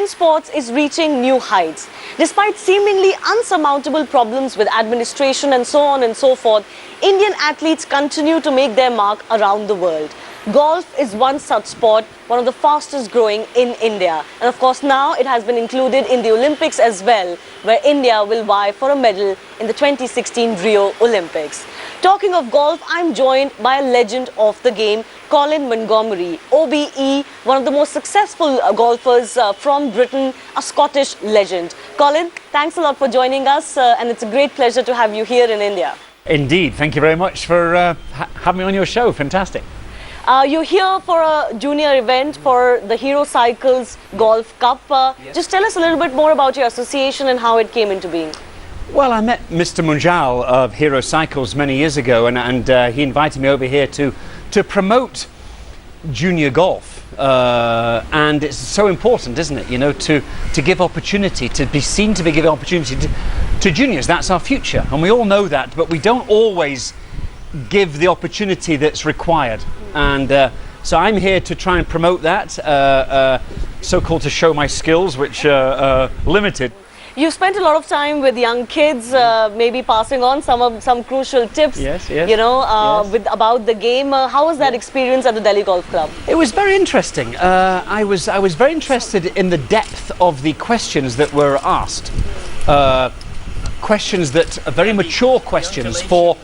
Indian sports is reaching new heights. Despite seemingly unsurmountable problems with administration and so on and so forth, Indian athletes continue to make their mark around the world. Golf is one such sport, one of the fastest growing in India. And of course now it has been included in the Olympics as well, where India will vie for a medal in the 2016 Rio Olympics. Talking of golf, I'm joined by a legend of the game, Colin Montgomerie, OBE, one of the most successful golfers from Britain, a Scottish legend. Colin, thanks a lot for joining us and it's a great pleasure to have you here in India. Indeed, thank you very much for having me on your show, fantastic. You're here for a junior event for the Hero Cycles Golf Cup. Yes. Just tell us a little bit more about your association and how it came into being. Well, I met Mr. Munjal of Hero Cycles many years ago and he invited me over here to promote junior golf. And it's so important, isn't it, you know, to give opportunity, to be seen to be giving opportunity to juniors. That's our future, and we all know that, but we don't always give the opportunity that's required. And so I'm here to try and promote that, so-called to show my skills, which are limited. You've spent a lot of time with young kids, maybe passing on some crucial tips. Yes, yes, you know, yes. about the game. How was that experience at the Delhi Golf Club? It was very interesting. I was very interested in the depth of the questions that were asked. Questions that are very mature questions for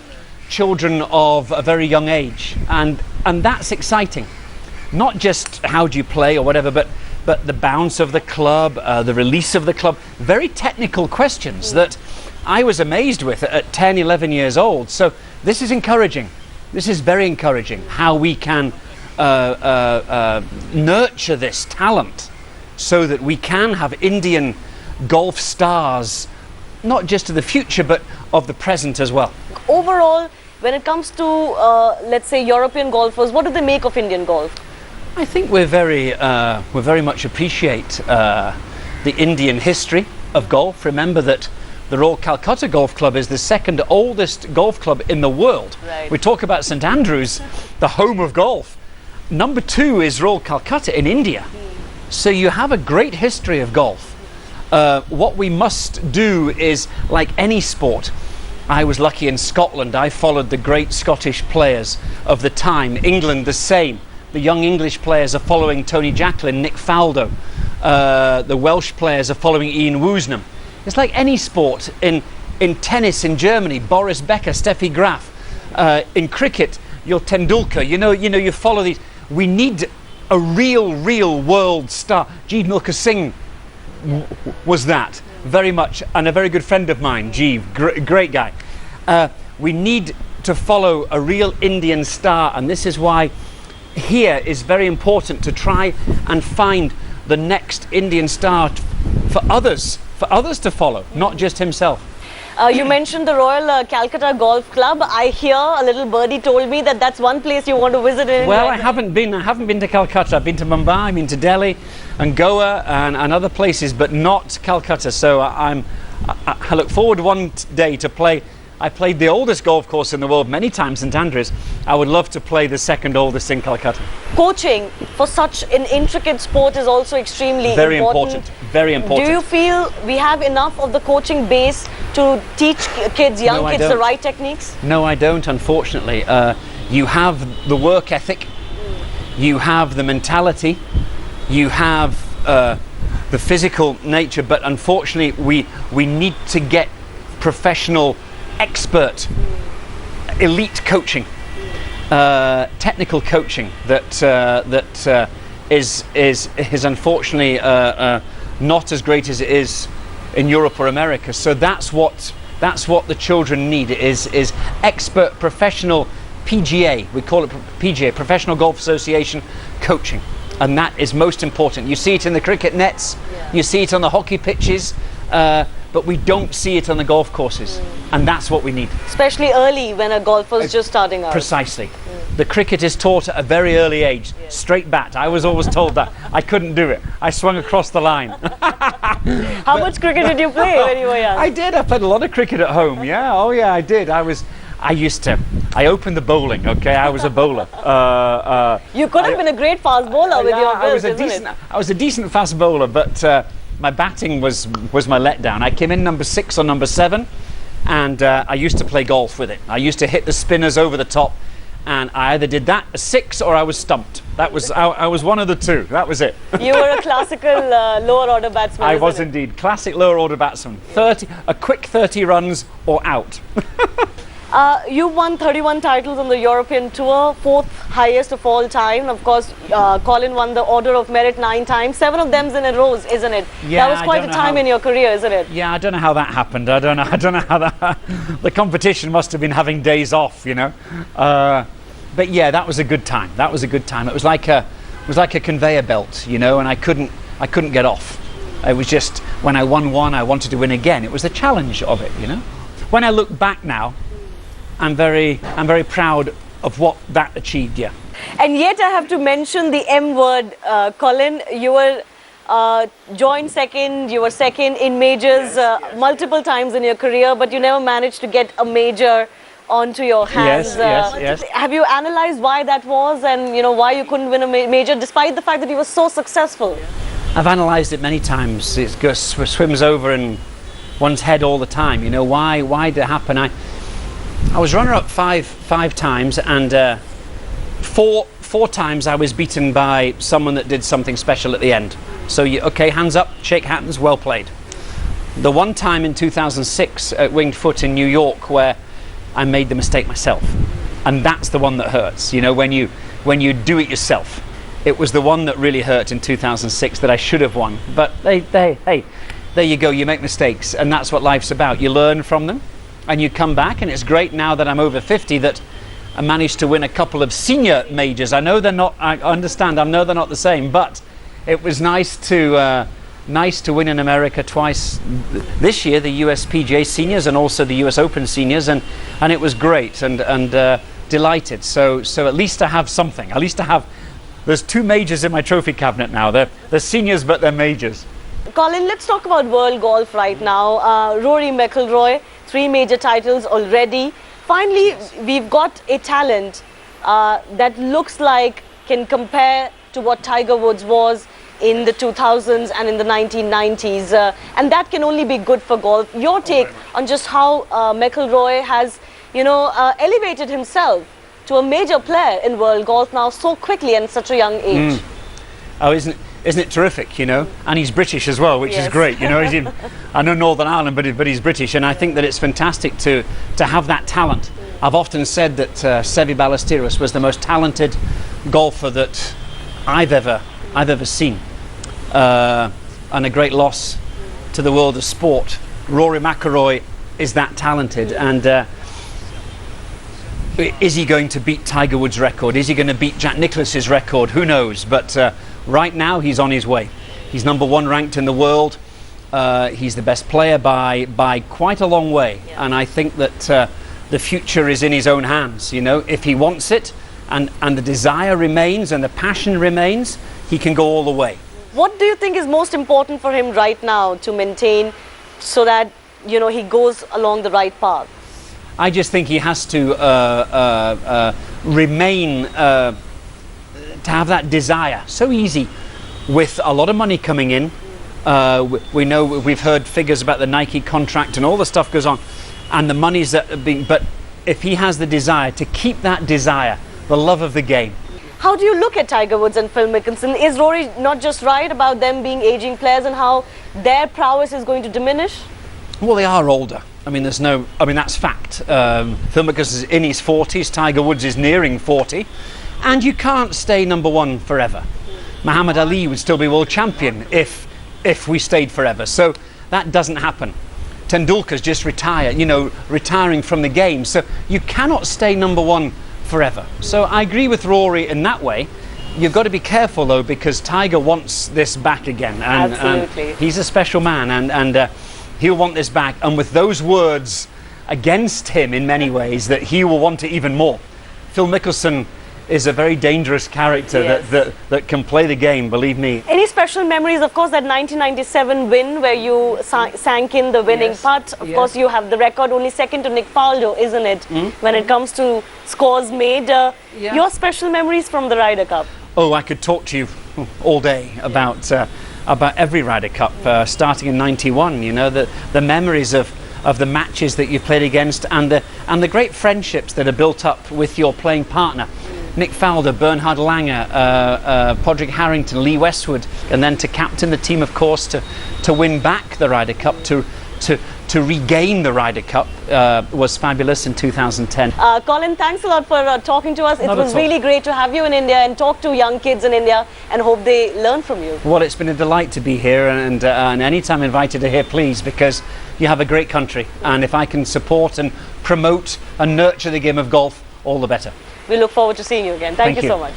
children of a very young age, and that's exciting. Not just how do you play or whatever, but the bounce of the club, the release of the club, very technical questions that I was amazed with at 10, 11 years old. So this is encouraging. This is very encouraging, how we can nurture this talent so that we can have Indian golf stars, not just of the future, but of the present as well. Overall, when it comes to, let's say, European golfers, what do they make of Indian golf? I think we very much appreciate the Indian history of golf. Remember that the Royal Calcutta Golf Club is the second oldest golf club in the world. Right. We talk about St Andrews, the home of golf. Number 2 is Royal Calcutta in India. So you have a great history of golf. What we must do is, like any sport, I was lucky in Scotland. I followed the great Scottish players of the time. England the same. The young English players are following Tony Jacklin, Nick Faldo. The Welsh players are following Ian Woosnam. It's like any sport. In tennis in Germany, Boris Becker, Steffi Graf. In cricket, your Tendulkar. You know, you follow these. We need a real world star. Jeev Milkha Singh was that very much, and a very good friend of mine, Jeev, great guy. We need to follow a real Indian star, and this is why here is very important to try and find the next Indian star for others to follow, not just himself. You mentioned the Royal Calcutta Golf Club. I hear a little birdie told me that that's one place you want to visit in India. Well, I haven't been to Calcutta. I've been to Mumbai, I've been to Delhi and Goa and other places, but not Calcutta. So I look forward one day to play. I played the oldest golf course in the world many times, St Andrews. I would love to play the second oldest in Calcutta. Coaching for such an intricate sport is also extremely very important. Very important. Do you feel we have enough of the coaching base to teach kids, young kids, the right techniques? No, I don't, unfortunately. You have the work ethic, you have the mentality, you have the physical nature, but unfortunately we need to get professional, expert, elite coaching, technical coaching that is unfortunately not as great as it is in Europe or America. So that's what the children need is expert, professional PGA. We call it PGA, Professional Golf Association coaching, and that is most important. You see it in the cricket nets, you see it on the hockey pitches. But we don't see it on the golf courses, and that's what we need. Especially early when a golfer's just starting out. Precisely. The cricket is taught at a very early age. Straight bat. I was always told that. I couldn't do it. I swung across the line. How much cricket did you play when you were young? I did. I played a lot of cricket at home. Yeah. Oh yeah, I did. I I opened the bowling, okay? I was a bowler. You could have been a great fast bowler with your build, isn't it? I was a decent fast bowler, but my batting was my letdown. I came in number 6 or number 7, and I used to play golf with it. I used to hit the spinners over the top, and I either did that, a 6, or I was stumped. That was I was one of the two. That was it. You were a classical lower order batsman. I was indeed. Classic lower order batsman. A quick 30 runs or out. You won 31 titles on the European Tour, 4th highest of all time. Of course, Colin won the Order of Merit 9 times, 7 of them in a row, isn't it? Yeah, that was quite a time in your career, isn't it? Yeah, I don't know how that happened. I don't know how that. The competition must have been having days off, you know. But yeah, that was a good time. That was a good time. It was like a conveyor belt, you know, and I couldn't get off. It was just when I won one, I wanted to win again. It was the challenge of it, you know. When I look back now, I'm very proud of what that achieved, yeah. And yet I have to mention the M word, Colin. You were joined second, you were second in majors multiple times in your career, but you never managed to get a major onto your hands. Yes. Have you analysed why that was, and you know why you couldn't win a major despite the fact that you were so successful? I've analysed it many times. It swims over in one's head all the time. You know, why did it happen? I was runner-up five times, and four times I was beaten by someone that did something special at the end. So, okay, hands up, shake hands, well played. The one time in 2006 at Winged Foot in New York where I made the mistake myself, and that's the one that hurts. You know, when you do it yourself. It was the one that really hurt in 2006 that I should have won. But hey, there you go. You make mistakes, and that's what life's about. You learn from them, and you come back. And it's great now that I'm over 50 that I managed to win a couple of senior majors. I know they're not. I understand. I know they're not the same, but it was nice to win in America twice this year, the US PGA Seniors and also the US Open Seniors, and it was great and delighted. So at least I have something. At least I have. There's 2 majors in my trophy cabinet now. They're seniors, but they're majors. Colin, let's talk about world golf right now. Rory McIlroy, 3 major titles already. Finally, we've got a talent that looks like can compare to what Tiger Woods was in the 2000s and in the 1990s. And that can only be good for golf. Your take on just how McIlroy has, elevated himself to a major player in world golf now so quickly and such a young age. Oh, isn't it terrific, you know? And he's British as well, which is great, you know. I know Northern Ireland, but he's British, and I think that it's fantastic to have that talent. I've often said that Seve Ballesteros was the most talented golfer that I've ever seen, and a great loss to the world of sport. Rory McIlroy is that talented, and is he going to beat Tiger Woods' record? Is he going to beat Jack Nicklaus's record? Who knows? But right now he's on his way. He's number 1 ranked in the world. He's the best player by quite a long way. Yeah. And I think that the future is in his own hands. You know, if he wants it and the desire remains and the passion remains, he can go all the way. What do you think is most important for him right now to maintain so that, he goes along the right path? I just think he has to remain, to have that desire. So easy with a lot of money coming in. We know, we've heard figures about the Nike contract and all the stuff goes on, and the money's that are being, but if he has the desire to keep that desire, the love of the game. How do you look at Tiger Woods and Phil Mickelson? Is Rory not just right about them being aging players and how their prowess is going to diminish? Well, they are older. That's fact. Phil Mickelson is in his 40s, Tiger Woods is nearing 40, and you can't stay number 1 forever. Muhammad Ali would still be world champion if we stayed forever. So that doesn't happen. Tendulkar's just retired, retiring from the game. So you cannot stay number 1 forever. So I agree with Rory in that way. You've got to be careful though, because Tiger wants this back again. Absolutely. And he's a special man, and he'll want this back, and with those words against him in many ways, that he will want it even more. Phil Mickelson is a very dangerous character Yes. that can play the game, believe me. Any special memories? Of course, that 1997 win where you sank in the winning Yes. putt. Of Yes. course, you have the record only second to Nick Faldo, isn't it? When it comes to scores made. Yeah. Your special memories from the Ryder Cup? Oh, I could talk to you all day about every Ryder Cup, starting in '91. You know, the memories of the matches that you played against, and the great friendships that are built up with your playing partner. Nick Faldo, Bernhard Langer, Padraig Harrington, Lee Westwood, and then to captain the team, of course, to win back the Ryder Cup, to regain the Ryder Cup was fabulous in 2010. Colin, thanks a lot for talking to us. It Not was at all. really great to have you in India and talk to young kids in India, and hope they learn from you. Well, it's been a delight to be here, and anytime invited to here, please, because you have a great country, and if I can support and promote and nurture the game of golf, all the better. We look forward to seeing you again. Thank you so much.